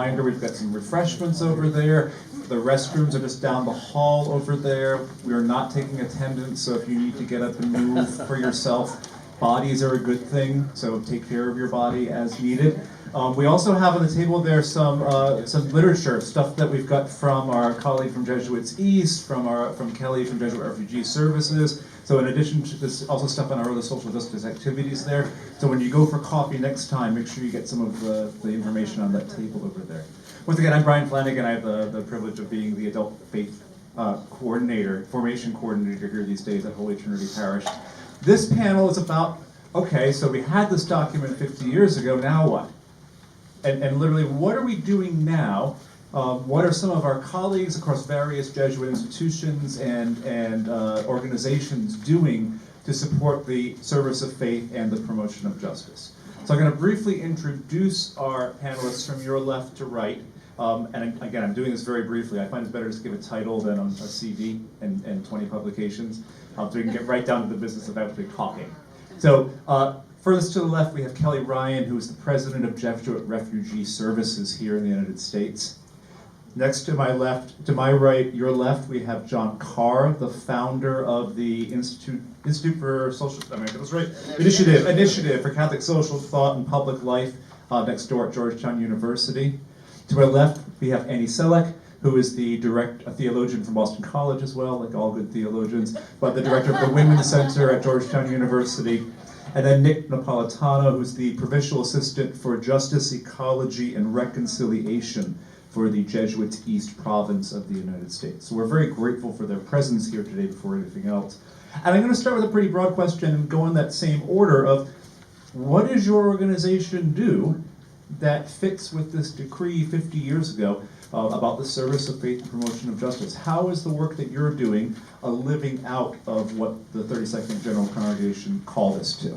reminder, we've got some refreshments over there. The restrooms are just down the hall over there. We are not taking attendance, so if you need to get up and move for yourself, bodies are a good thing, so take care of your body as needed. We also have on the table there some literature, stuff that we've got from our colleague from Jesuits East, from Kelly from Jesuit Refugee Services. So in addition to this, also stuff on our other social justice activities there. So when you go for coffee next time, make sure you get some of the information on that table over there. Once again, I'm Brian Flanagan. I have the privilege of being the adult faith formation coordinator here these days at Holy Trinity Parish. This panel is about, okay, so we had this document 50 years ago, now what? And literally, what are we doing now? What are some of our colleagues across various Jesuit institutions and organizations doing to support the service of faith and the promotion of justice? So I'm going to briefly introduce our panelists from your left to right. And again, I'm doing this very briefly. I find it's better to just give a title than a CV and 20 publications, so we can get right down to the business of actually talking. So furthest to the left, we have Kelly Ryan, who is the president of Jesuit Refugee Services here in the United States. Next to my left, to my right, your left, we have John Carr, the founder of the Institute for Social, Initiative for Catholic Social Thought and Public Life, next door at Georgetown University. To our left, we have Annie Selak, who is a theologian from Boston College as well, like all good theologians, but the director of the Women's Center at Georgetown University. And then Nick Napolitano, who's the Provincial Assistant for Justice, Ecology, and Reconciliation for the Jesuit East Province of the United States. So we're very grateful for their presence here today before anything else. And I'm going to start with a pretty broad question and go in that same order of, what does your organization do that fits with this decree 50 years ago about the service of faith and promotion of justice? How is the work that you're doing a living out of what the 32nd General Congregation called us to?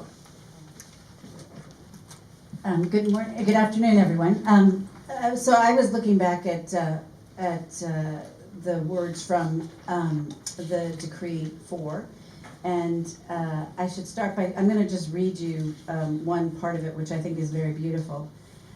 Good morning, good afternoon, everyone. So I was looking back at the words from the Decree 4, and I should start by, I'm going to just read you one part of it, which I think is very beautiful.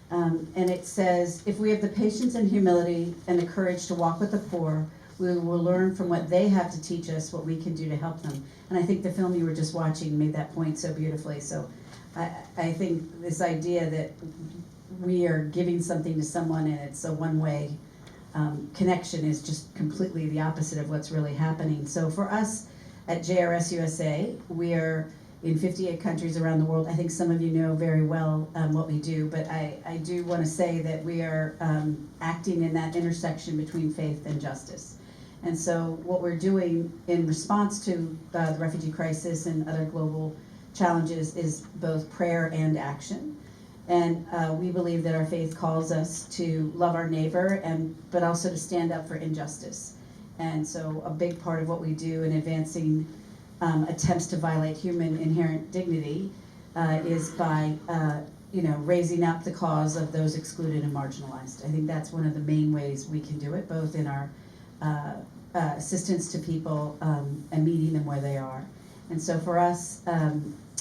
And it says, if we have the patience and humility and the courage to walk with the poor, we will learn from what they have to teach us what we can do to help them. And I think the film you were just watching made that point so beautifully. So I think this idea that we are giving something to someone and it's a one-way connection is just completely the opposite of what's really happening. So for us at JRS USA, we are in 58 countries around the world. I think some of you know very well what we do, but I do want to say that we are acting in that intersection between faith and justice. And so what we're doing in response to the refugee crisis and other global challenges is both prayer and action. And we believe that our faith calls us to love our neighbor, but also to stand up for injustice. And so a big part of what we do in advancing attempts to violate human inherent dignity is by raising up the cause of those excluded and marginalized. I think that's one of the main ways we can do it, both in our assistance to people and meeting them where they are. And so for us,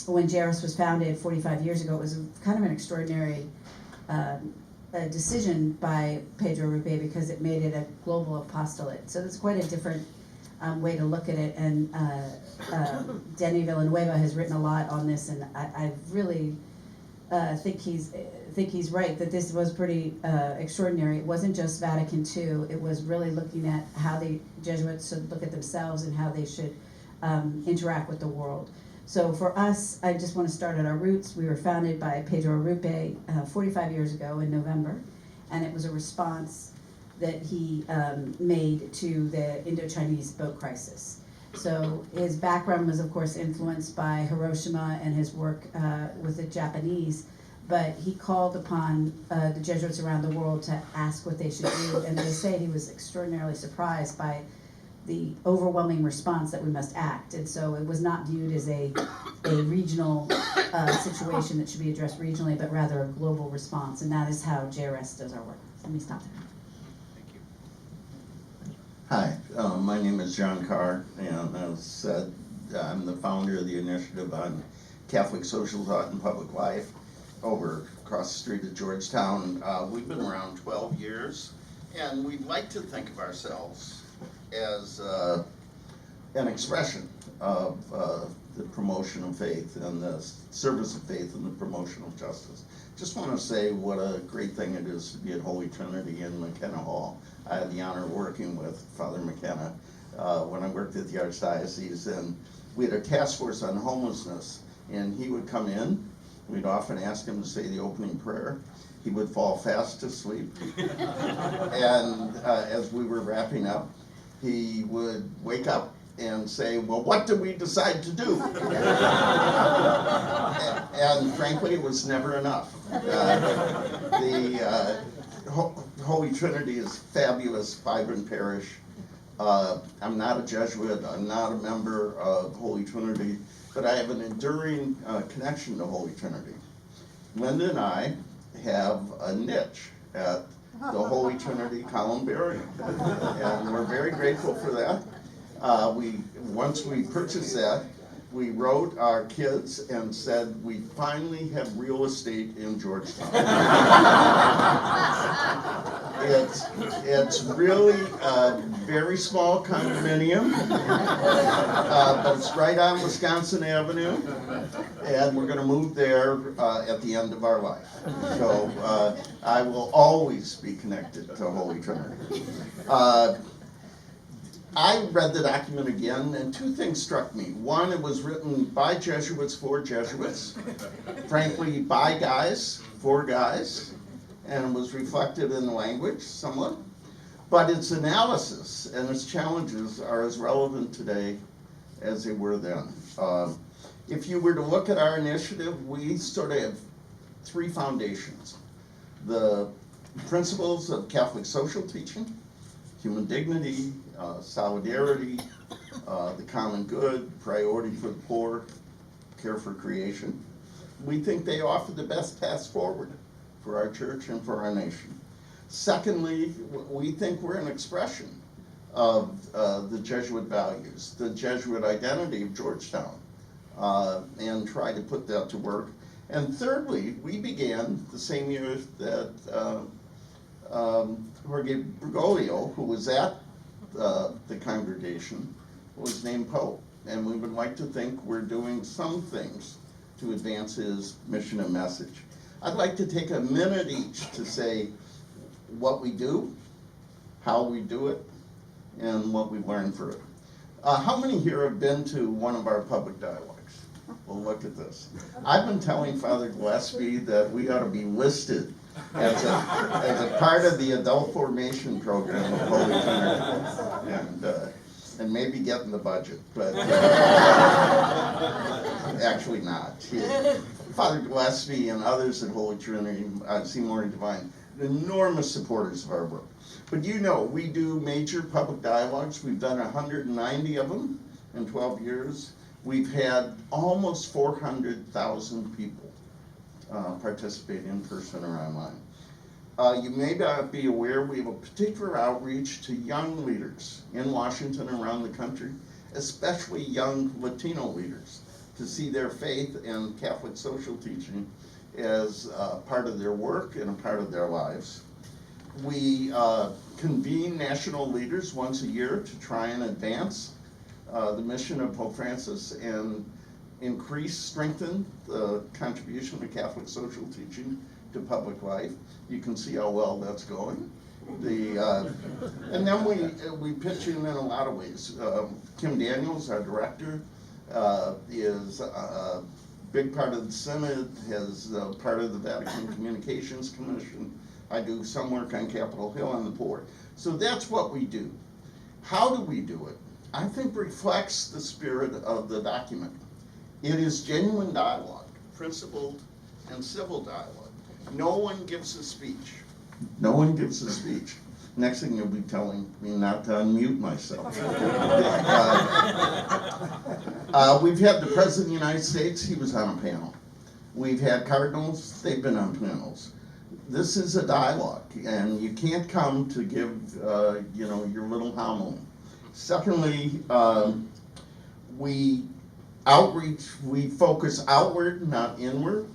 when JRS was founded 45 years ago, it was kind of an extraordinary decision by Pedro Rubé because it made it a global apostolate. So that's quite a different way to look at it, and Denny Villanueva has written a lot on this, and I really think he's right that this was pretty extraordinary. It wasn't just Vatican II, it was really looking at how the Jesuits should look at themselves and how they should interact with the world. So for us, I just want to start at our roots. We were founded by Pedro Rubé 45 years ago in November, and it was a response that he made to the Indo-Chinese boat crisis. So his background was, of course, influenced by Hiroshima and his work with the Japanese, but he called upon the Jesuits around the world to ask what they should do, and they say he was extraordinarily surprised by the overwhelming response that we must act. And so it was not viewed as a regional situation that should be addressed regionally, but rather a global response, and that is how JRS does our work. So let me stop there. Hi, my name is John Carr, and as said, I'm the founder of the Initiative on Catholic Social Thought and Public Life. Over across the street at Georgetown. We've been around 12 years, and we like to think of ourselves as an expression of the promotion of faith and the service of faith and the promotion of justice. Just want to say what a great thing it is to be at Holy Trinity in McKenna Hall. I had the honor of working with Father McKenna when I worked at the Archdiocese, and we had a task force on homelessness, and he would come in. We'd often ask him to say the opening prayer. He would fall fast asleep. And as we were wrapping up, he would wake up and say, well, what did we decide to do? And frankly, it was never enough. Holy Trinity is fabulous, vibrant parish. I'm not a Jesuit, I'm not a member of Holy Trinity, but I have an enduring connection to Holy Trinity. Linda and I have a niche at the Holy Trinity Columbarium, and we're very grateful for that. Once we purchased that, we wrote our kids and said, we finally have real estate in Georgetown. It's really a very small condominium, but it's right on Wisconsin Avenue, and we're gonna move there at the end of our life. So I will always be connected to Holy Trinity. I read the document again, and two things struck me. One, it was written by Jesuits for Jesuits, frankly, by guys for guys, and it was reflected in the language somewhat. But its analysis and its challenges are as relevant today as they were then. If you were to look at our initiative, we sort of have three foundations. The principles of Catholic social teaching, human dignity, solidarity, the common good, priority for the poor, care for creation. We think they offer the best path forward for our church and for our nation. Secondly, we think we're an expression of the Jesuit values, the Jesuit identity of Georgetown, and try to put that to work. And thirdly, we began the same year that Jorge Bergoglio, who was at the congregation, was named Pope. And we would like to think we're doing some things to advance his mission and message. I'd like to take a minute each to say what we do, how we do it, and what we learned for it. How many here have been to one of our public dialogues? Well, look at this. I've been telling Father Gillespie that we ought to be listed as a part of the adult formation program of Holy Trinity, and maybe get in the budget, but actually not. Father Gillespie and others at Holy Trinity, Seymour Divine, enormous supporters of our work. But you know, we do major public dialogues. We've done 190 of them in 12 years. We've had almost 400,000 people participate in person or online. You may not be aware, we have a particular outreach to young leaders in Washington and around the country, especially young Latino leaders, to see their faith and Catholic social teaching as part of their work and a part of their lives. We convene national leaders once a year to try and advance the mission of Pope Francis and increase, strengthen the contribution of Catholic social teaching to public life. You can see how well that's going. And then we pitch in a lot of ways. Kim Daniels, our director, is a big part of the Synod, has part of the Vatican Communications Commission. I do some work on Capitol Hill on the board. So that's what we do. How do we do it? I think reflects the spirit of the document. It is genuine dialogue, principled and civil dialogue. No one gives a speech. No one gives a speech. Next thing you'll be telling me not to unmute myself. We've had the President of the United States, he was on a panel. We've had cardinals, they've been on panels. This is a dialogue, and you can't come to give your little homily. Secondly, we focus outward, not inward.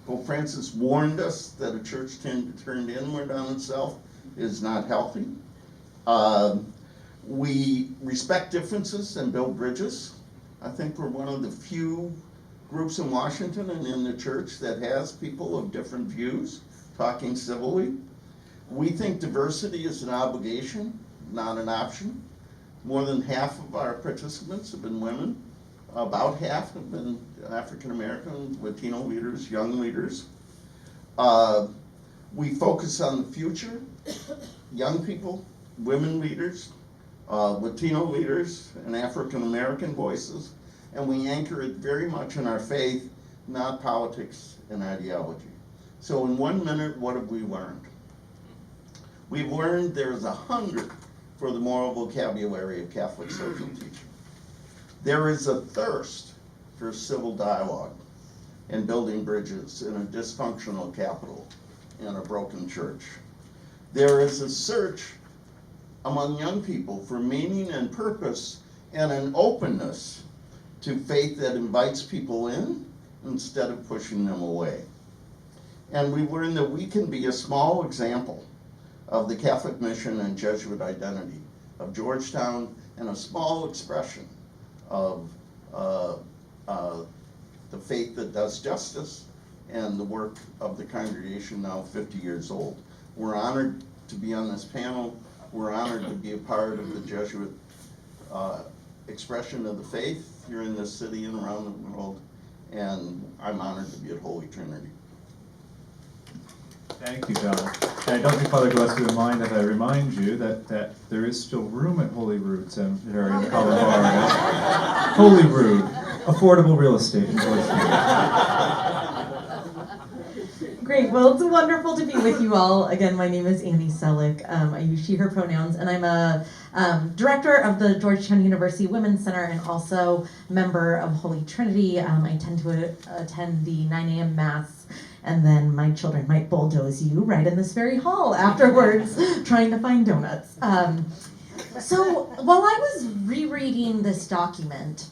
Pope Francis warned us that a church turned inward on itself is not healthy. We respect differences and build bridges. I think we're one of the few groups in Washington and in the church that has people of different views talking civilly. We think diversity is an obligation, not an option. More than half of our participants have been women. About half have been African American, Latino leaders, young leaders. We focus on the future, young people, women leaders, Latino leaders, and African American voices, and we anchor it very much in our faith, not politics and ideology. So in 1 minute, what have we learned? We've learned there is a hunger for the moral vocabulary of Catholic social teaching. There is a thirst for civil dialogue and building bridges in a dysfunctional capital and a broken church. There is a search among young people for meaning and purpose and an openness to faith that invites people in instead of pushing them away. And we learned that we can be a small example of the Catholic mission and Jesuit identity of Georgetown, and a small expression of the faith that does justice and the work of the congregation, now 50 years old. We're honored to be on this panel. We're honored to be a part of the Jesuit expression of the faith here in this city and around the world, and I'm honored to be at Holy Trinity. Thank you, John. And I don't think Father Gillespie would mind if I remind you that there is still room at Holy Rood Cemetery in Colorado. Holy Rood, affordable real estate in Georgetown. Great, well, it's wonderful to be with you all. Again, my name is Annie Selak. I use she, her pronouns, and I'm a director of the Georgetown University Women's Center and also member of Holy Trinity. I tend to attend the 9 a.m. Mass, and then my children might bulldoze you right in this very hall afterwards, trying to find donuts. So while I was rereading this document,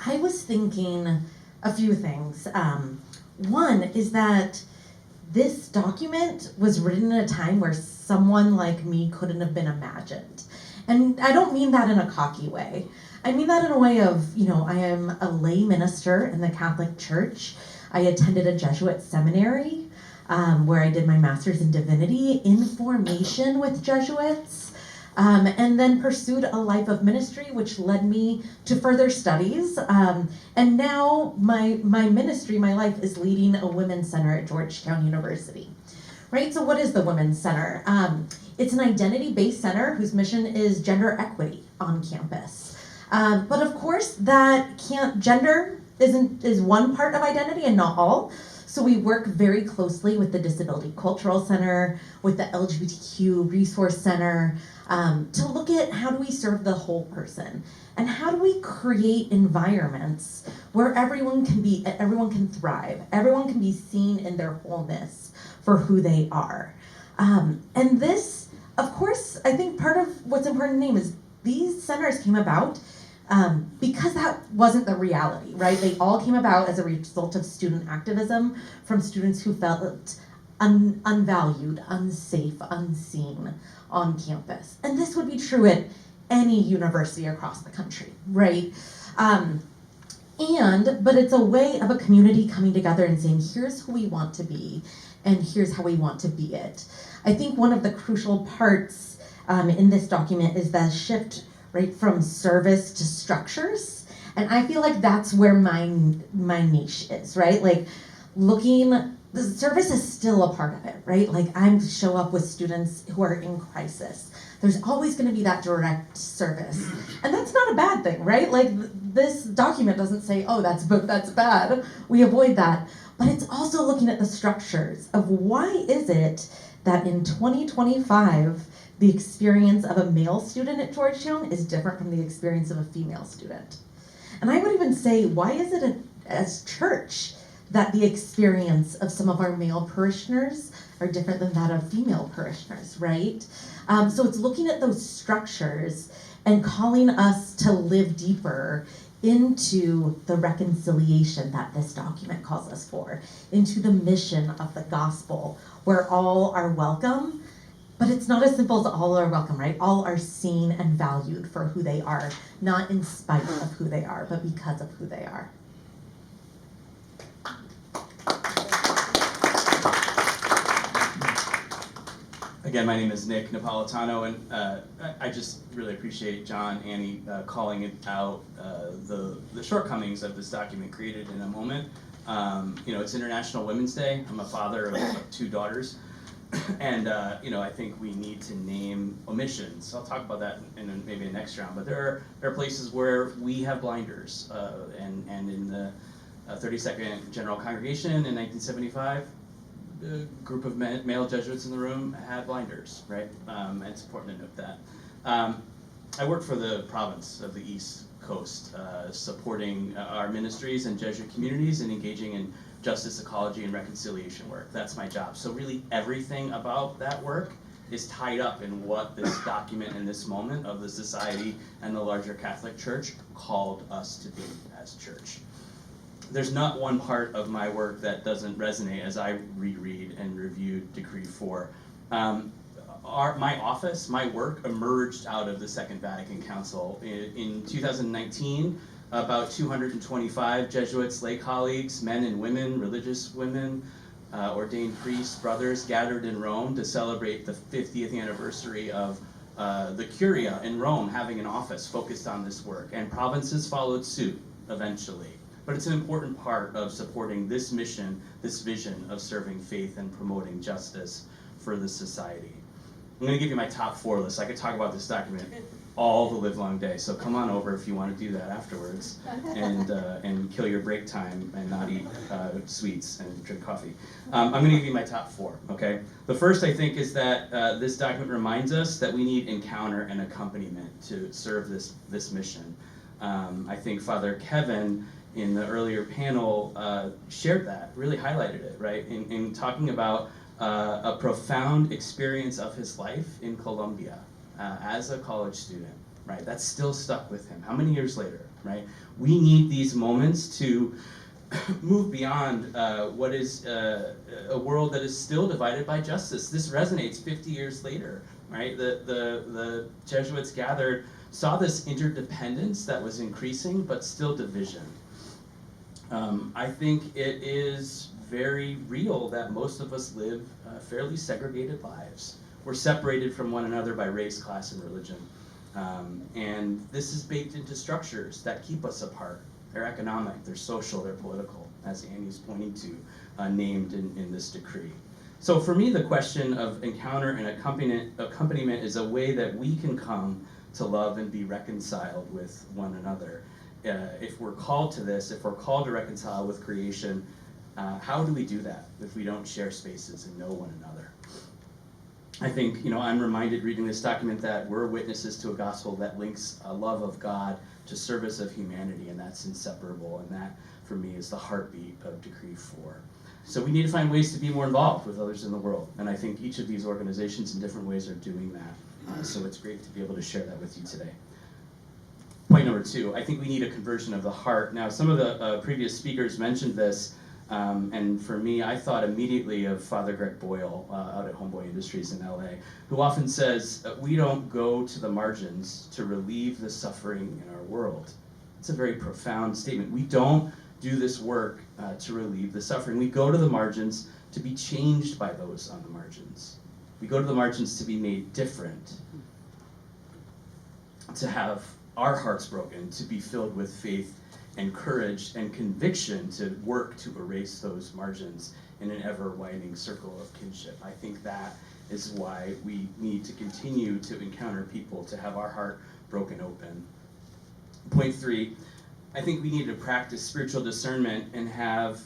I was thinking a few things. One is that this document was written at a time where someone like me couldn't have been imagined. And I don't mean that in a cocky way. I mean that in a way of, I am a lay minister in the Catholic Church. I attended a Jesuit seminary where I did my master's in divinity in formation with Jesuits. And then pursued a life of ministry, which led me to further studies. And now my ministry, my life, is leading a women's center at Georgetown University. Right, so what is the Women's Center? It's an identity-based center whose mission is gender equity on campus. But of course, gender is one part of identity and not all. So we work very closely with the Disability Cultural Center, with the LGBTQ Resource Center, to look at how do we serve the whole person, and how do we create environments where everyone can thrive, everyone can be seen in their wholeness for who they are. And this, of course, I think part of what's important to name is these centers came about because that wasn't the reality, right? They all came about as a result of student activism from students who felt unvalued, unsafe, unseen on campus. And this would be true at any university across the country, right? But it's a way of a community coming together and saying, here's who we want to be, and here's how we want to be it. I think one of the crucial parts in this document is the shift, right, from service to structures. And I feel like that's where my niche is, right? Like the service is still a part of it, right? Like I show up with students who are in crisis. There's always gonna be that direct service. And that's not a bad thing, right? Like this document doesn't say, oh, that's bad. We avoid that. But it's also looking at the structures of why is it that in 2025, the experience of a male student at Georgetown is different from the experience of a female student. And I would even say, why is it as church that the experience of some of our male parishioners are different than that of female parishioners, right? So it's looking at those structures and calling us to live deeper into the reconciliation that this document calls us for, into the mission of the gospel, where all are welcome. But it's not as simple as all are welcome, right? All are seen and valued for who they are, not in spite of who they are, but because of who they are. Again, my name is Nick Napolitano, and I just really appreciate John, Annie, calling it out the shortcomings of this document created in a moment. It's International Women's Day. I'm a father of 2 daughters, and I think we need to name omissions. I'll talk about that in maybe a next round. But there are places where we have blinders, and in the 32nd General Congregation in 1975. A group of male Jesuits in the room had blinders, right? It's important to note that. I work for the province of the East Coast, supporting our ministries and Jesuit communities and engaging in justice, ecology, and reconciliation work. That's my job. So really everything about that work is tied up in what this document in this moment of the society and the larger Catholic Church called us to be as church. There's not one part of my work that doesn't resonate as I reread and review Decree 4. My office, my work emerged out of the Second Vatican Council. In 2019, about 225 Jesuits, lay colleagues, men and women, religious women, ordained priests, brothers, gathered in Rome to celebrate the 50th anniversary of the Curia in Rome having an office focused on this work, and provinces followed suit eventually. But it's an important part of supporting this mission, this vision of serving faith and promoting justice for the society. I'm going to give you my top 4 list. I could talk about this document all the livelong day, so come on over if you want to do that afterwards and kill your break time and not eat sweets and drink coffee. I'm going to give you my top 4, okay? The first, I think, is that this document reminds us that we need encounter and accompaniment to serve this mission. I think Father Kevin in the earlier panel shared that, really highlighted it, right? In talking about a profound experience of his life in Colombia as a college student, right? That's still stuck with him. How many years later, right? We need these moments to move beyond what is a world that is still divided by justice. This resonates 50 years later, right? The Jesuits gathered, saw this interdependence that was increasing, but still division. I think it is very real that most of us live fairly segregated lives. We're separated from one another by race, class, and religion. And this is baked into structures that keep us apart. They're economic, they're social, they're political, as Annie's pointing to, named in this decree. So for me, the question of encounter and accompaniment is a way that we can come to love and be reconciled with one another. If we're called to this, if we're called to reconcile with creation, how do we do that if we don't share spaces and know one another? I think, I'm reminded reading this document that we're witnesses to a gospel that links a love of God to service of humanity, and that's inseparable, and that, for me, is the heartbeat of Decree 4. So we need to find ways to be more involved with others in the world, and I think each of these organizations in different ways are doing that. So it's great to be able to share that with you today. Point number 2, I think we need a conversion of the heart. Now, some of the previous speakers mentioned this, and for me, I thought immediately of Father Greg Boyle out at Homeboy Industries in LA, who often says, we don't go to the margins to relieve the suffering in our world. It's a very profound statement. We don't do this work to relieve the suffering. We go to the margins to be changed by those on the margins. We go to the margins to be made different, to have our hearts broken, to be filled with faith and courage and conviction to work to erase those margins in an ever-widening circle of kinship. I think that is why we need to continue to encounter people, to have our heart broken open. Point 3, I think we need to practice spiritual discernment and have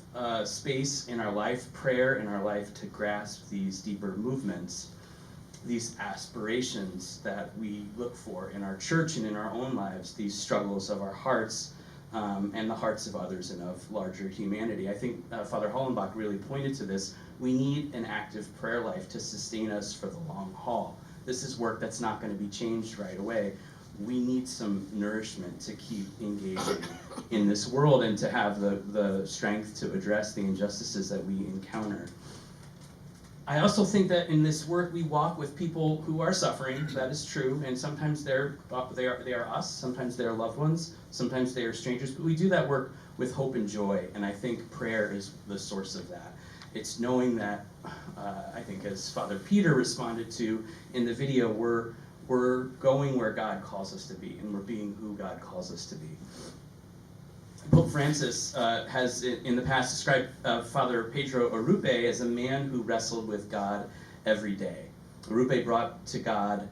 space in our life, prayer in our life, to grasp these deeper movements, these aspirations that we look for in our church and in our own lives, these struggles of our hearts and the hearts of others and of larger humanity. I think Father Hollenbach really pointed to this. We need an active prayer life to sustain us for the long haul. This is work that's not going to be changed right away. we need some nourishment to keep engaging in this world and to have the strength to address the injustices that we encounter. I also think that in this work we walk with people who are suffering, that is true, and sometimes they are us, sometimes they are loved ones, sometimes they are strangers, but we do that work with hope and joy, and I think prayer is the source of that. It's knowing that, I think as Father Peter responded to in the video, we're going where God calls us to be, and we're being who God calls us to be. Pope Francis has in the past described Father Pedro Arrupe as a man who wrestled with God every day. Arrupe brought to God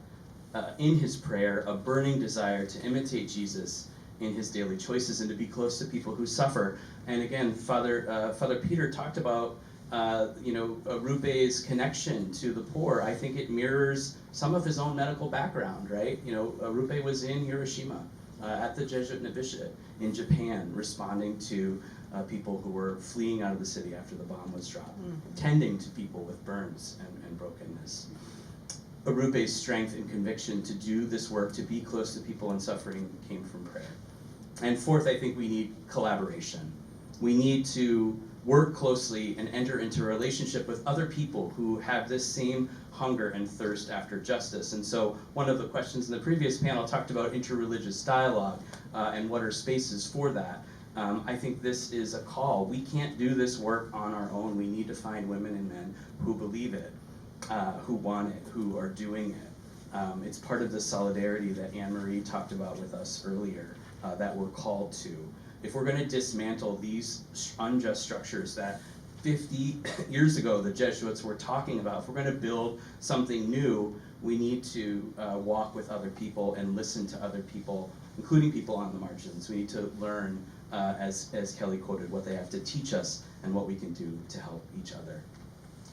in his prayer a burning desire to imitate Jesus in his daily choices and to be close to people who suffer. And again, Father Peter talked about Arrupe's connection to the poor. I think it mirrors some of his own medical background, right? Arrupe was in Hiroshima at the Jesuit novitiate in Japan, responding to people who were fleeing out of the city after the bomb was dropped, tending to people with burns and brokenness. Arrupe's strength and conviction to do this work, to be close to people in suffering, came from prayer. And fourth, I think we need collaboration. We need to work closely and enter into a relationship with other people who have this same hunger and thirst after justice. And so one of the questions in the previous panel talked about interreligious dialogue and what are spaces for that. I think this is a call. We can't do this work on our own. We need to find women and men who believe it, who want it, who are doing it. It's part of the solidarity that Anne-Marie talked about with us earlier, that we're called to. If we're going to dismantle these unjust structures that 50 years ago the Jesuits were talking about, if we're going to build something new, we need to walk with other people and listen to other people, including people on the margins. We need to learn, as Kelly quoted, what they have to teach us and what we can do to help each other.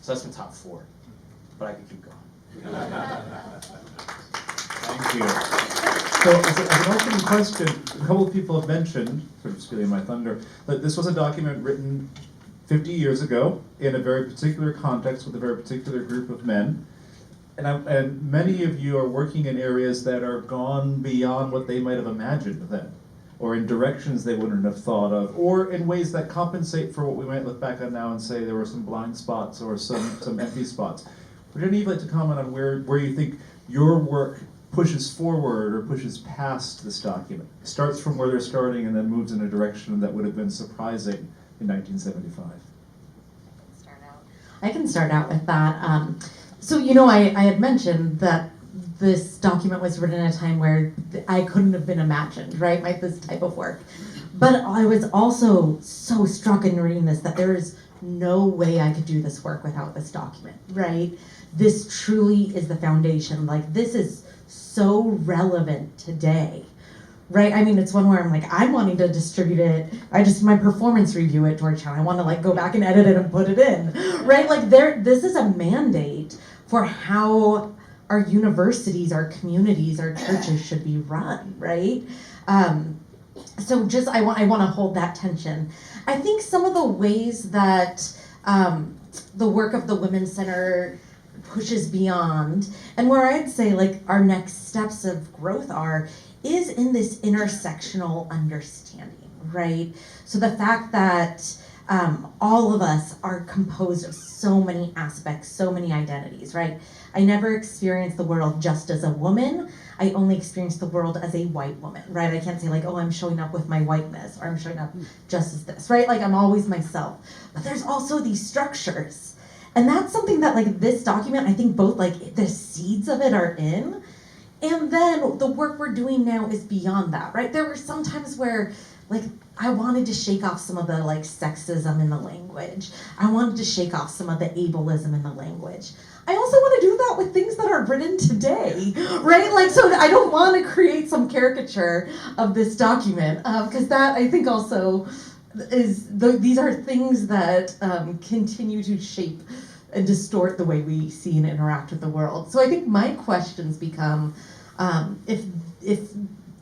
So that's my top 4, but I could keep going. Thank you. So as an opening question, a couple of people have mentioned, sort of stealing my thunder, that this was a document written 50 years ago in a very particular context with a very particular group of men. And many of you are working in areas that are gone beyond what they might have imagined then, or in directions they wouldn't have thought of, or in ways that compensate for what we might look back on now and say there were some blind spots or some empty spots. Would any of you like to comment on where you think your work pushes forward or pushes past this document? Starts from where they're starting and then moves in a direction that would have been surprising in 1975. I can start out with that. So, I had mentioned that this document was written at a time where I couldn't have been imagined, right? This type of work. But I was also so struck in reading this that there is no way I could do this work without this document, right? This truly is the foundation. This is so relevant today, right? I mean, it's one where I'm wanting to distribute it. I just did my performance review at Georgetown. I want to go back and edit it and put it in, right? This is a mandate for how our universities, our communities, our churches should be run, right? So just I want to hold that tension. I think some of the ways that the work of the Women's Center pushes beyond, and where I'd say our next steps of growth is in this intersectional understanding, right? So the fact that all of us are composed of so many aspects, so many identities, right? I never experienced the world just as a woman. I only experienced the world as a white woman, right? I can't say I'm showing up with my whiteness, or I'm showing up just as this, right? I'm always myself. But there's also these structures. And that's something that this document, I think both the seeds of it are in, and then the work we're doing now is beyond that, right? There were some times where I wanted to shake off some of the sexism in the language. I wanted to shake off some of the ableism in the language. I also want to do that with things that are written today, right? So I don't want to create some caricature of this document, because that I think also these are things that continue to shape and distort the way we see and interact with the world. So I think my questions become, if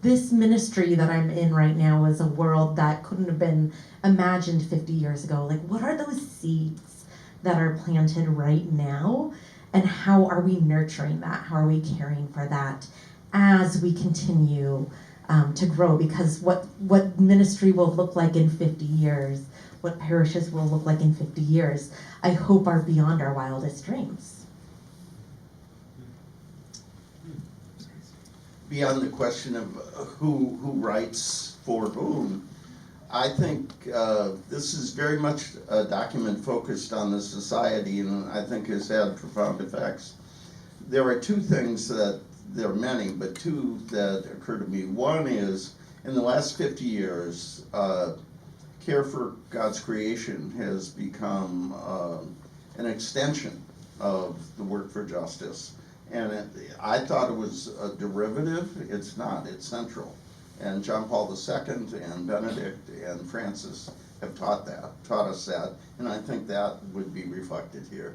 this ministry that I'm in right now is a world that couldn't have been imagined 50 years ago, what are those seeds that are planted right now? And how are we nurturing that? How are we caring for that as we continue to grow, because what ministry will look like in 50 years, what parishes will look like in 50 years, I hope are beyond our wildest dreams. Beyond the question of who writes for whom, I think this is very much a document focused on the society, and I think has had profound effects. There are two things there are many, but two that occur to me. One is, in the last 50 years, care for God's creation has become an extension of the work for justice. And I thought it was a derivative. It's not, it's central. And John Paul II and Benedict and Francis have taught us that, and I think that would be reflected here.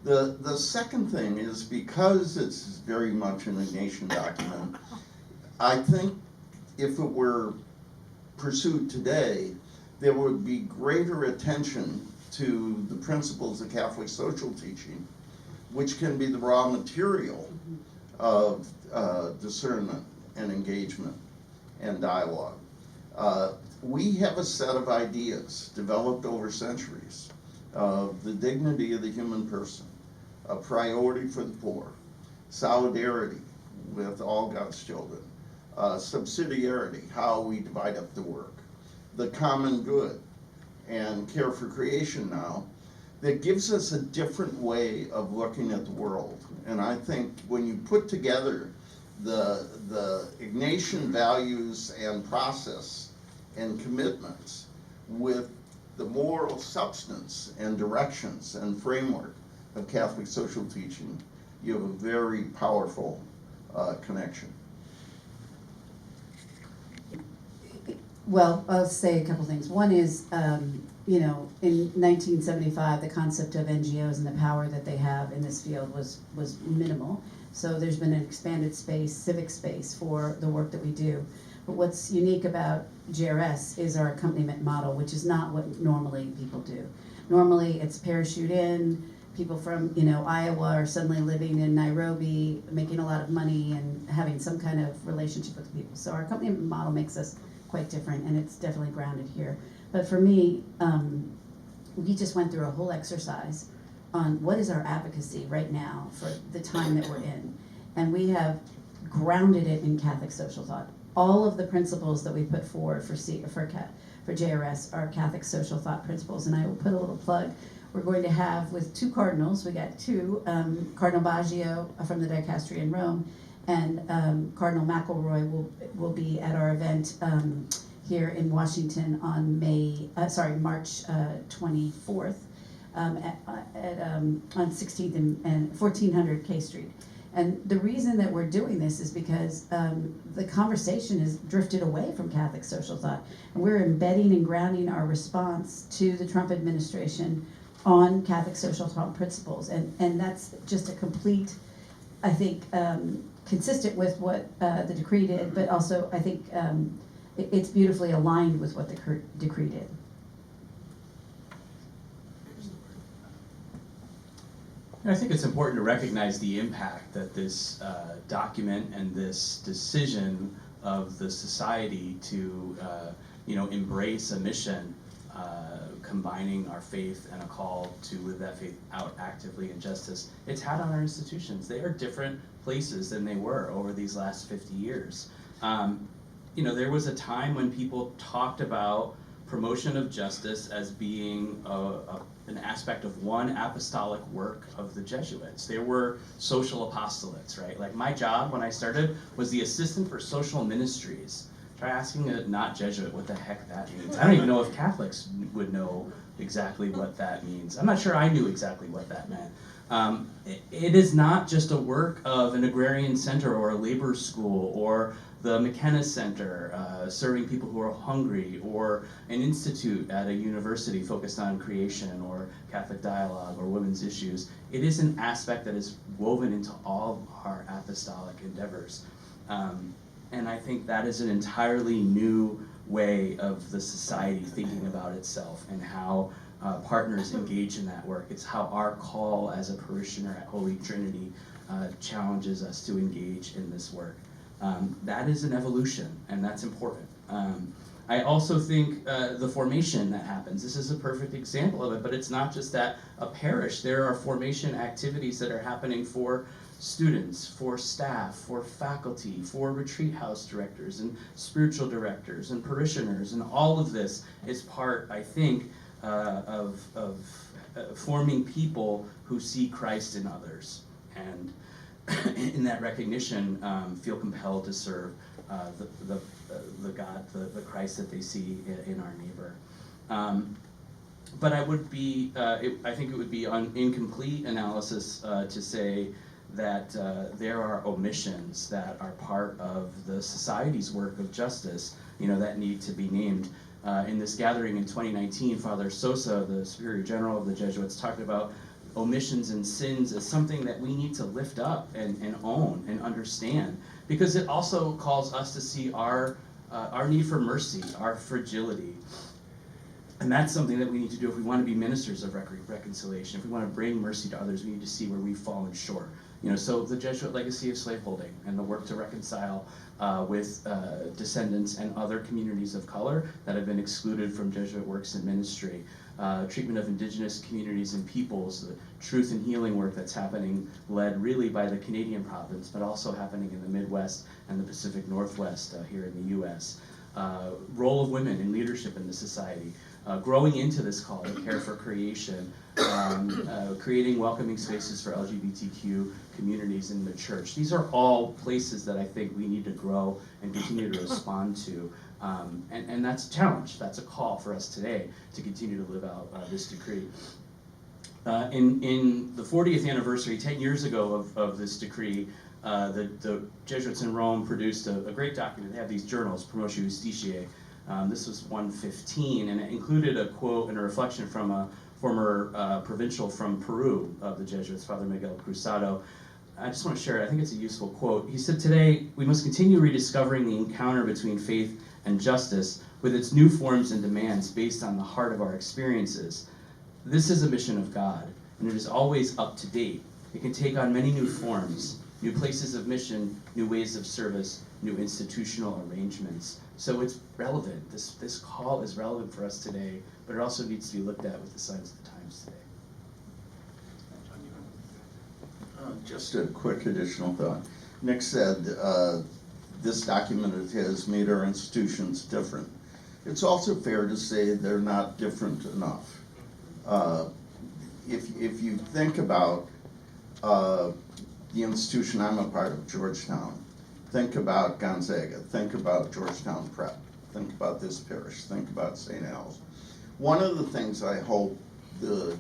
The second thing is, because it's very much an Ignatian document, I think if it were pursued today, there would be greater attention to the principles of Catholic social teaching, which can be the raw material of discernment and engagement and dialogue. We have a set of ideas developed over centuries of the dignity of the human person, a priority for the poor, solidarity with all God's children, subsidiarity, how we divide up the work, the common good, and care for creation now, that gives us a different way of looking at the world. And I think when you put together the Ignatian values and process and commitments with the moral substance and directions and framework of Catholic social teaching, you have a very powerful connection. Well, I'll say a couple things. One is, you know, in 1975, the concept of NGOs and the power that they have in this field was minimal. So there's been an expanded space, civic space, for the work that we do. But what's unique about JRS is our accompaniment model, which is not what normally people do. Normally, it's parachute in, people from, you know, Iowa are suddenly living in Nairobi, making a lot of money and having some kind of relationship with the people. So our accompaniment model makes us quite different, and it's definitely grounded here. But for me, we just went through a whole exercise on what is our advocacy right now for the time that we're in. And we have grounded it in Catholic social thought. All of the principles that we put forward for JRS are Catholic social thought principles. And I will put a little plug. We're going to have, with two cardinals, we got two, Cardinal Baggio from the Dicastery in Rome, and Cardinal McElroy will be at our event here in Washington on March 24th on 16th and 1400 K Street. And the reason that we're doing this is because the conversation has drifted away from Catholic social thought, and we're embedding and grounding our response to the Trump administration on Catholic social thought principles, and that's just a complete, I think, consistent with what the decree did, but also I think it's beautifully aligned with what the decree did. I think it's important to recognize the impact that this document and this decision of the society to embrace a mission combining our faith and a call to live that faith out actively in justice, it's had on our institutions. They are different places than they were over these last 50 years. There was a time when people talked about promotion of justice as being an aspect of one apostolic work of the Jesuits. There were social apostolates, right? Like my job when I started was the assistant for social ministries. Try asking a not Jesuit what the heck that means. I don't even know if Catholics would know exactly what that means. I'm not sure I knew exactly what that meant. It is not just a work of an agrarian center or a labor school or the McKenna Center serving people who are hungry, or an institute at a university focused on creation or Catholic dialogue or women's issues. It is an aspect that is woven into all of our apostolic endeavors. And I think that is an entirely new way of the society thinking about itself and how partners engage in that work. It's how our call as a parishioner at Holy Trinity challenges us to engage in this work. That is an evolution, and that's important. I also think the formation that happens, this is a perfect example of it, but it's not just that a parish. There are formation activities that are happening for students, for staff, for faculty, for retreat house directors and spiritual directors and parishioners, and all of this is part, I think, of forming people who see Christ in others, and in that recognition feel compelled to serve the God, the Christ that they see in our neighbor. But I think it would be an incomplete analysis to say that there are omissions that are part of the society's work of justice, that need to be named. In this gathering in 2019, Father Sosa, the Superior General of the Jesuits, talked about omissions and sins as something that we need to lift up and own and understand, because it also calls us to see our need for mercy, our fragility. And that's something that we need to do if we want to be ministers of reconciliation. If we want to bring mercy to others, we need to see where we've fallen short. So the Jesuit legacy of slaveholding and the work to reconcile with descendants and other communities of color that have been excluded from Jesuit works and ministry. Treatment of indigenous communities and peoples, the truth and healing work that's happening, led really by the Canadian province, but also happening in the Midwest and the Pacific Northwest here in the US. Role of women in leadership in the society. Growing into this call to care for creation, creating welcoming spaces for LGBTQ communities in the church. These are all places that I think we need to grow and continue to respond to. And that's a challenge, that's a call for us today to continue to live out this decree. In the 40th anniversary, 10 years ago of this decree, the Jesuits in Rome produced a great document. They have these journals, Promotio Justitiae. This was 115, and it included a quote and a reflection from a former provincial from Peru of the Jesuits, Father Miguel Cruzado. I just want to share it. I think it's a useful quote. He said, "Today, we must continue rediscovering the encounter between faith and justice with its new forms and demands based on the heart of our experiences. This is a mission of God, and it is always up to date. It can take on many new forms, new places of mission, new ways of service, new institutional arrangements." So it's relevant. This call is relevant for us today, but it also needs to be looked at with the signs of the times today. Just a quick additional thought. Nick said this document has made our institutions different. It's also fair to say they're not different enough. If you think about the institution I'm a part of, Georgetown, think about Gonzaga, think about Georgetown Prep, think about this parish, think about St. Al's. One of the things I hope the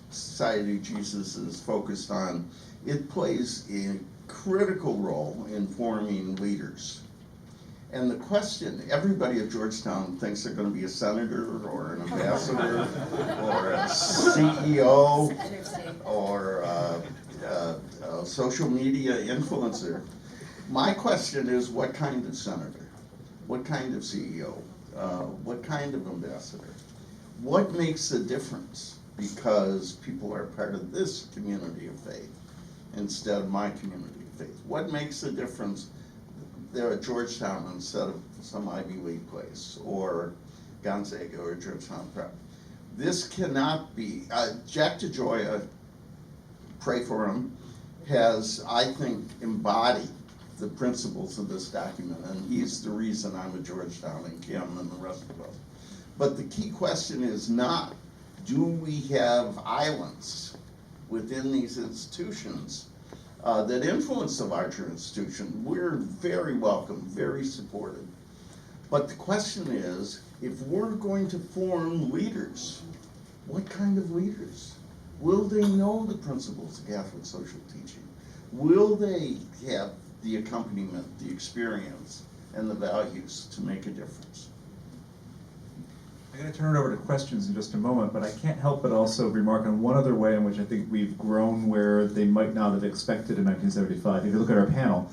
Society of Jesus is focused on, it plays a critical role in forming leaders. And the question, everybody at Georgetown thinks they're going to be a senator or an ambassador or a CEO or a social media influencer. My question is, what kind of senator? What kind of CEO? What kind of ambassador? What makes a difference? Because people are part of this community of faith instead of my community of faith. What makes a difference there at Georgetown instead of some Ivy League place or Gonzaga or Georgetown Prep? This cannot be, Jack DeGioia, pray for him, has, I think, embodied the principles of this document, and he's the reason I'm at Georgetown and Kim and the rest of us. But the key question is not, do we have islands within these institutions that influence the larger institution? We're very welcome, very supportive. But the question is, if we're going to form leaders, what kind of leaders? Will they know the principles of Catholic social teaching? Will they have the accompaniment, the experience, and the values to make a difference? I'm going to turn it over to questions in just a moment, but I can't help but also remark on one other way in which I think we've grown where they might not have expected in 1975. If you look at our panel,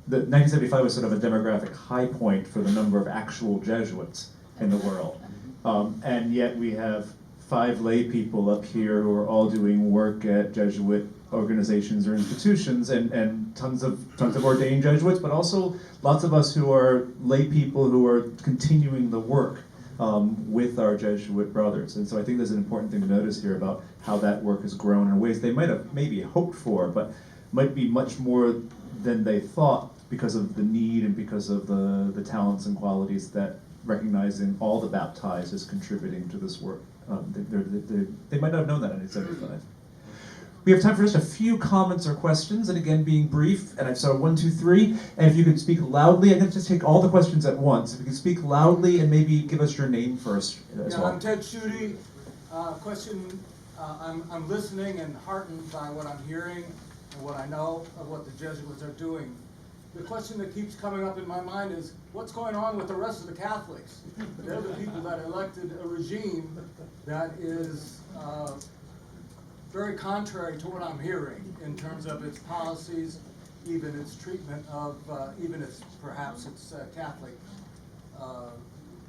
1975 was sort of a demographic high point for the number of actual Jesuits in the world. And yet we have 5 lay people up here who are all doing work at Jesuit organizations or institutions, and tons of ordained Jesuits, but also lots of us who are lay people who are continuing the work with our Jesuit brothers. And so I think there's an important thing to notice here about how that work has grown in ways they might have maybe hoped for, but might be much more than they thought because of the need and because of the talents and qualities that recognizing all the baptized is contributing to this work. They might not have known that in 1975. We have time for just a few comments or questions, and again, being brief, and I saw 1, 2, 3, and if you could speak loudly, I'm going to just take all the questions at once. If you could speak loudly and maybe give us your name first as well. I'm Ted Schutte. Question, I'm listening and heartened by what I'm hearing and what I know of what the Jesuits are doing. The question that keeps coming up in my mind is, what's going on with the rest of the Catholics? They're the people that elected a regime that is very contrary to what I'm hearing in terms of its policies, even its treatment of, perhaps its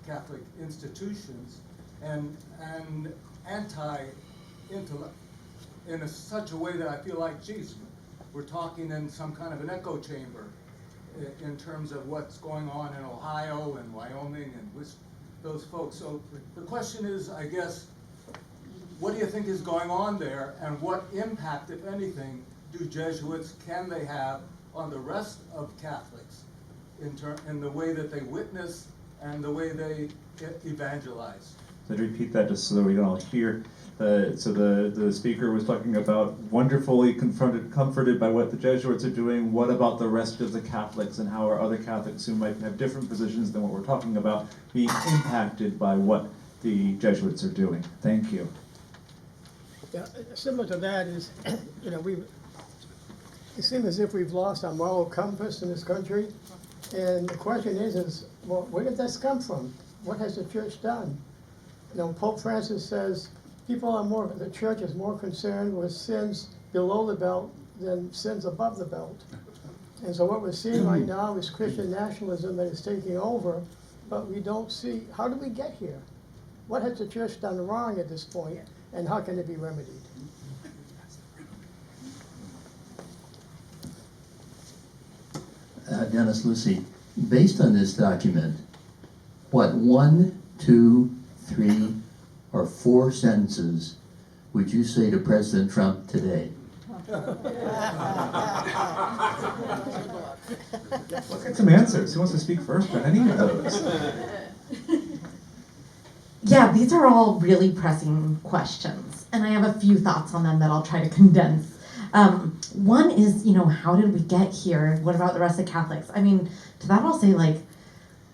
Catholic institutions, and anti-intellect in such a way that I feel like, geez, we're talking in some kind of an echo chamber in terms of what's going on in Ohio and Wyoming and with those folks. So the question is, I guess, what do you think is going on there, and what impact, if anything, do Jesuits, can they have on the rest of Catholics in the way that they witness and the way they evangelize? So to repeat that just so that we can all hear. The speaker was talking about wonderfully comforted by what the Jesuits are doing. What about the rest of the Catholics, and how are other Catholics who might have different positions than what we're talking about being impacted by what the Jesuits are doing? Thank you. Yeah, similar to that is, it seems as if we've lost our moral compass in this country. And the question is, well, where did this come from? What has the church done? Pope Francis says the church is more concerned with sins below the belt than sins above the belt. And so what we're seeing right now is Christian nationalism that is taking over, but we don't see, how did we get here? What has the church done wrong at this point, and how can it be remedied? Dennis, Lucy, based on this document, what 1, 2, 3, or 4 sentences would you say to President Trump today? Let's get some answers. Who wants to speak first on any of those? Yeah, these are all really pressing questions, and I have a few thoughts on them that I'll try to condense. One is, how did we get here? What about the rest of Catholics? I mean, to that I'll say,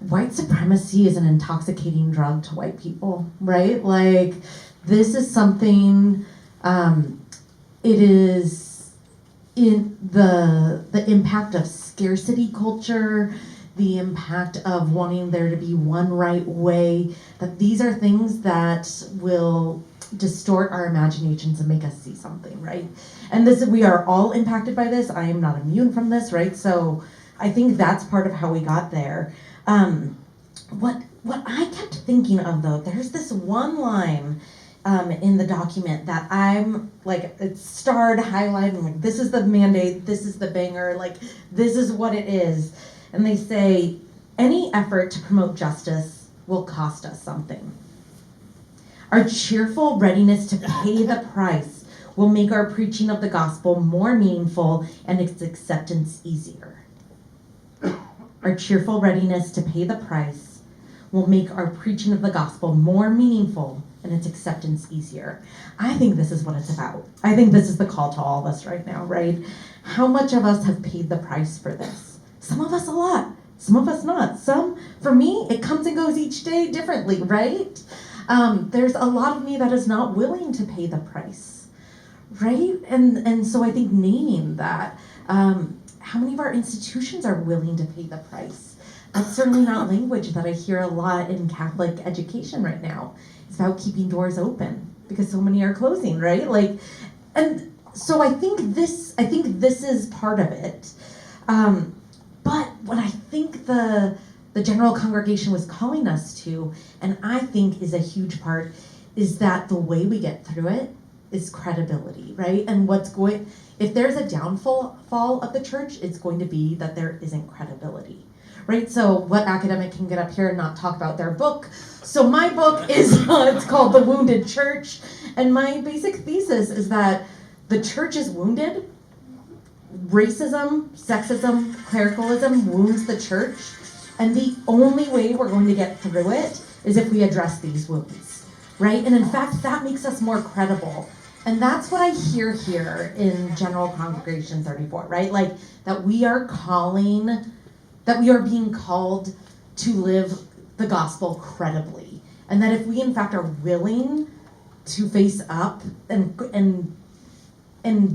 white supremacy is an intoxicating drug to white people, right? This is something, it is in the impact of scarcity culture, the impact of wanting there to be one right way, that these are things that will distort our imaginations and make us see something, right? And we are all impacted by this. I am not immune from this, right? So I think that's part of how we got there. What I kept thinking of, though, there's this one line in the document that I'm it's starred, highlighted, this is the mandate, this is the banger, this is what it is. And they say, any effort to promote justice will cost us something. Our cheerful readiness to pay the price will make our preaching of the gospel more meaningful and its acceptance easier. Our cheerful readiness to pay the price will make our preaching of the gospel more meaningful and its acceptance easier. I think this is what it's about. I think this is the call to all of us right now, right? How much of us have paid the price for this? Some of us a lot, some of us not. Some, for me, it comes and goes each day differently, right? There's a lot of me that is not willing to pay the price, right? And so I think naming that, how many of our institutions are willing to pay the price? That's certainly not language that I hear a lot in Catholic education right now. It's about keeping doors open because so many are closing, right? And so I think this is part of it. But what I think the general congregation was calling us to, and I think is a huge part, is that the way we get through it is credibility, right? And if there's a downfall of the church, it's going to be that there isn't credibility, right? So what academic can get up here and not talk about their book? So my book is, it's called The Wounded Church, and my basic thesis is that the church is wounded. Racism, sexism, clericalism wounds the church, and the only way we're going to get through it is if we address these wounds, right? And in fact, that makes us more credible. And that's what I hear here in General Congregation 34, right? Like that we are being called to live the gospel credibly. And that if we in fact are willing to face up and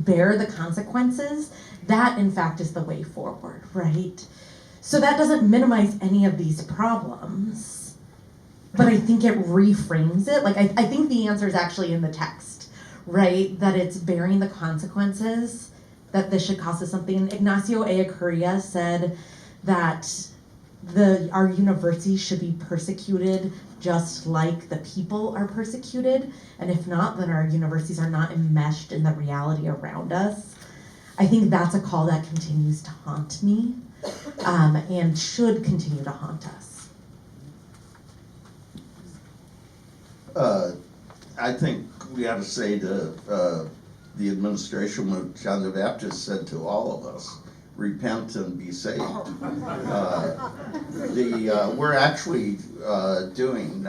bear the consequences, that in fact is the way forward, right? So that doesn't minimize any of these problems, but I think it reframes it. Like I think the answer is actually in the text, right? That it's bearing the consequences, that this should cost us something. Ignacio Ellacuría said that our university should be persecuted just like the people are persecuted, and if not, then our universities are not enmeshed in the reality around us. I think that's a call that continues to haunt me, and should continue to haunt us. I think we ought to say to the administration what John the Baptist said to all of us: repent and be saved. We're actually doing,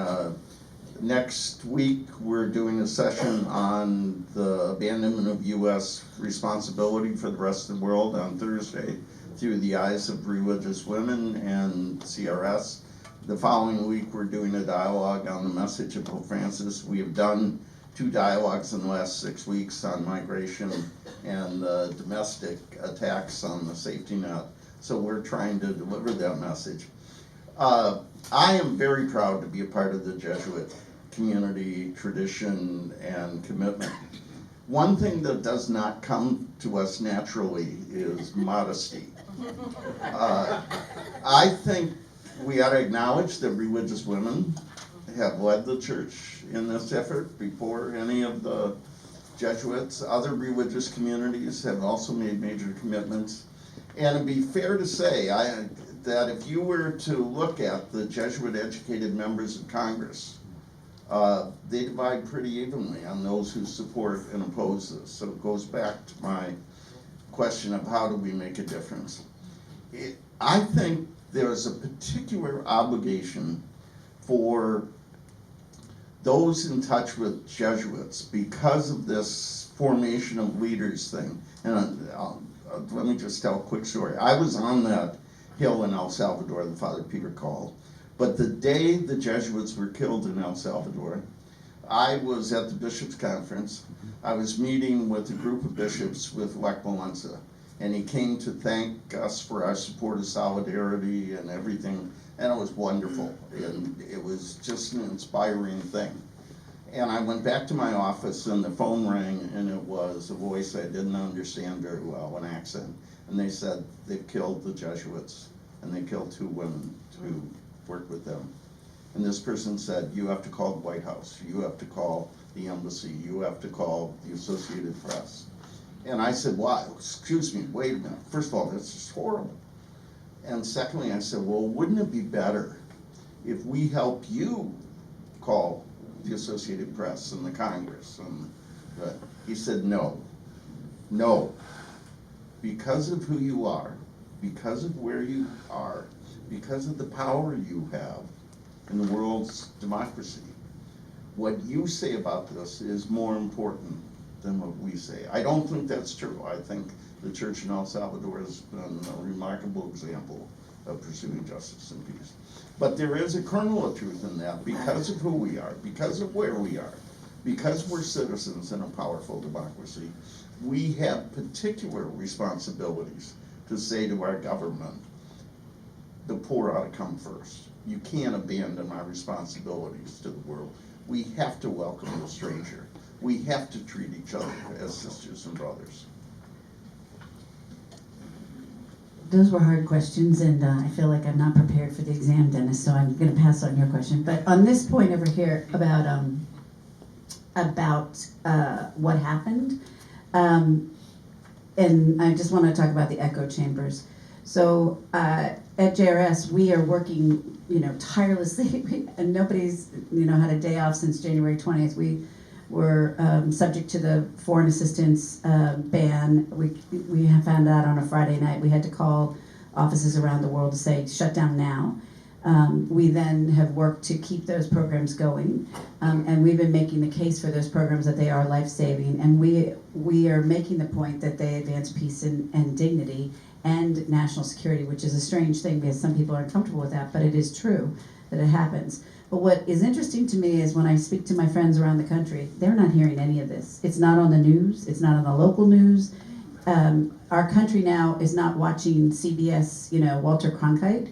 next week, we're doing a session on the abandonment of U.S. responsibility for the rest of the world on Thursday through the eyes of religious women and CRS. The following week, we're doing a dialogue on the message of Pope Francis. We have done 2 dialogues in the last 6 weeks on migration and domestic attacks on the safety net. So we're trying to deliver that message. I am very proud to be a part of the Jesuit community, tradition, and commitment. One thing that does not come to us naturally is modesty. I think we ought to acknowledge that religious women have led the church in this effort before any of the Jesuits. Other religious communities have also made major commitments. And it'd be fair to say that if you were to look at the Jesuit-educated members of Congress, they divide pretty evenly on those who support and oppose this. So it goes back to my question of how do we make a difference. I think there's a particular obligation for those in touch with Jesuits because of this formation of leaders thing. And let me just tell a quick story. I was on that hill in El Salvador that Father Peter called, but the day the Jesuits were killed in El Salvador, I was at the bishops' conference. I was meeting with a group of bishops with Lech Walesa, and he came to thank us for our support of solidarity and everything, and it was wonderful, and it was just an inspiring thing. And I went back to my office, and the phone rang, and it was a voice I didn't understand very well, an accent, and they said they've killed the Jesuits, and they killed 2 women who worked with them. And this person said, you have to call the White House, you have to call the embassy, you have to call the Associated Press. And I said, why? Excuse me, wait a minute. First of all, that's just horrible. And secondly, I said, well, wouldn't it be better if we helped you call the Associated Press and the Congress? And he said, no, because of who you are, because of where you are, because of the power you have in the world's democracy, what you say about this is more important than what we say. I don't think that's true. I think the church in El Salvador has been a remarkable example of pursuing justice and peace. But there is a kernel of truth in that because of who we are, because of where we are, because we're citizens in a powerful democracy, we have particular responsibilities to say to our government, the poor ought to come first. You can't abandon our responsibilities to the world. We have to welcome the stranger. We have to treat each other as sisters and brothers. Those were hard questions, and I feel like I'm not prepared for the exam, Dennis, so I'm going to pass on your question. But on this point over here about about what happened. And I just want to talk about the echo chambers. So at JRS, we are working, tirelessly, and nobody's, had a day off since January 20th. We were subject to the foreign assistance ban. We found out on a Friday night. We had to call offices around the world to say, shut down now. We then have worked to keep those programs going, and we've been making the case for those programs that they are life-saving, and we are making the point that they advance peace and dignity and national security, which is a strange thing because some people aren't comfortable with that, but it is true that it happens. But what is interesting to me is when I speak to my friends around the country, they're not hearing any of this. It's not on the news, it's not on the local news. Our country now is not watching CBS, Walter Cronkite.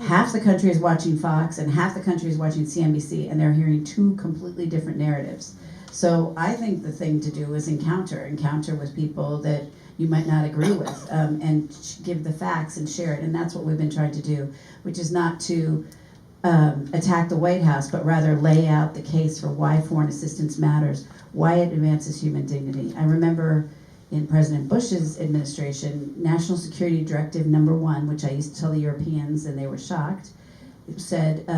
Half the country is watching Fox and half the country is watching CNBC, and they're hearing two completely different narratives. So I think the thing to do is encounter with people that you might not agree with, and give the facts and share it. And that's what we've been trying to do, which is not to attack the White House, but rather lay out the case for why foreign assistance matters, why it advances human dignity. I remember in President Bush's administration, National Security Directive #1, which I used to tell the Europeans and they were shocked, it said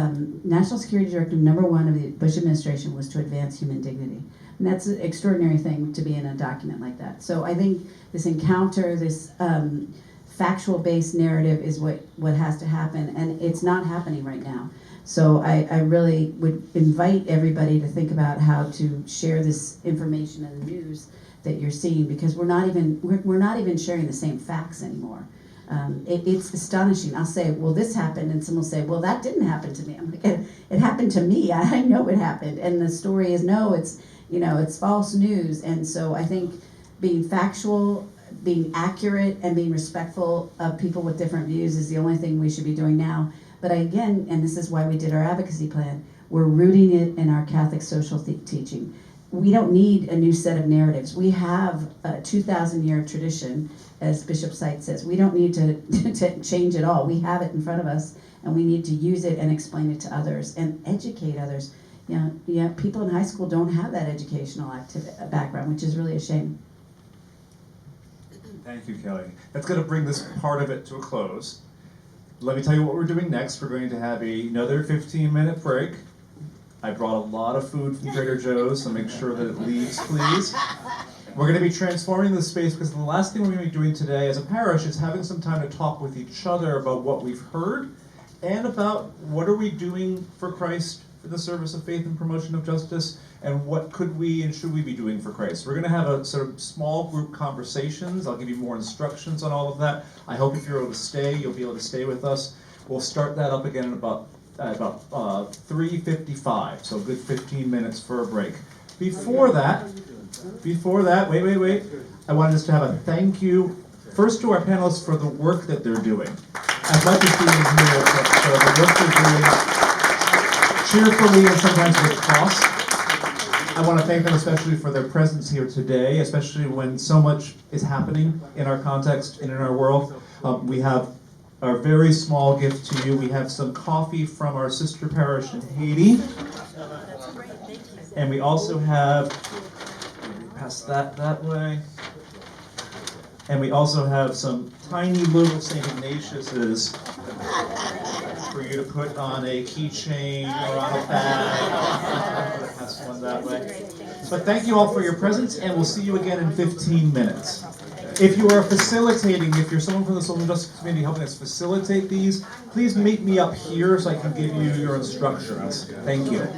National Security Directive #1 of the Bush administration was to advance human dignity. And that's an extraordinary thing to be in a document like that. So I think this encounter, this factual-based narrative is what has to happen, and it's not happening right now. So I really would invite everybody to think about how to share this information in the news that you're seeing, because we're not even sharing the same facts anymore. It's astonishing. I'll say, well, this happened, and someone will say, well, that didn't happen to me. I'm like, it happened to me. I know it happened, and the story is no, it's false news. And so I think being factual, being accurate, and being respectful of people with different views is the only thing we should be doing now. But again, and this is why we did our advocacy plan, we're rooting it in our Catholic social teaching. We don't need a new set of narratives. We have a 2,000-year tradition, as Bishop Seitz says. We don't need to change it all. We have it in front of us, and we need to use it and explain it to others and educate others. People in high school don't have that educational background, which is really a shame. Thank you, Kelly. That's going to bring this part of it to a close. Let me tell you what we're doing next. We're going to have another 15-minute break. I brought a lot of food from Trader Joe's, so make sure that it leaves, please. We're going to be transforming the space because the last thing we're going to be doing today as a parish is having some time to talk with each other about what we've heard and about what are we doing for Christ for the service of faith and promotion of justice, and what could we and should we be doing for Christ. We're going to have a sort of small group conversations. I'll give you more instructions on all of that. I hope if you're able to stay, you'll be able to stay with us. We'll start that up again in about 3:55, so a good 15 minutes for a break. Before that, wait. I wanted us to have a thank you, first to our panelists for the work that they're doing. I'd like to see them here for the work they're doing cheerfully and sometimes with cost. I want to thank them especially for their presence here today, especially when so much is happening in our context and in our world. We have our very small gift to you. We have some coffee from our sister parish in Haiti. And we also have, pass that way. And we also have some tiny little St. Ignatius's for you to put on a keychain or on a bag. Pass one that way. But thank you all for your presence, and we'll see you again in 15 minutes. If you are facilitating, if you're someone from the social justice community helping us facilitate these, please meet me up here so I can give you your instructions. Thank you.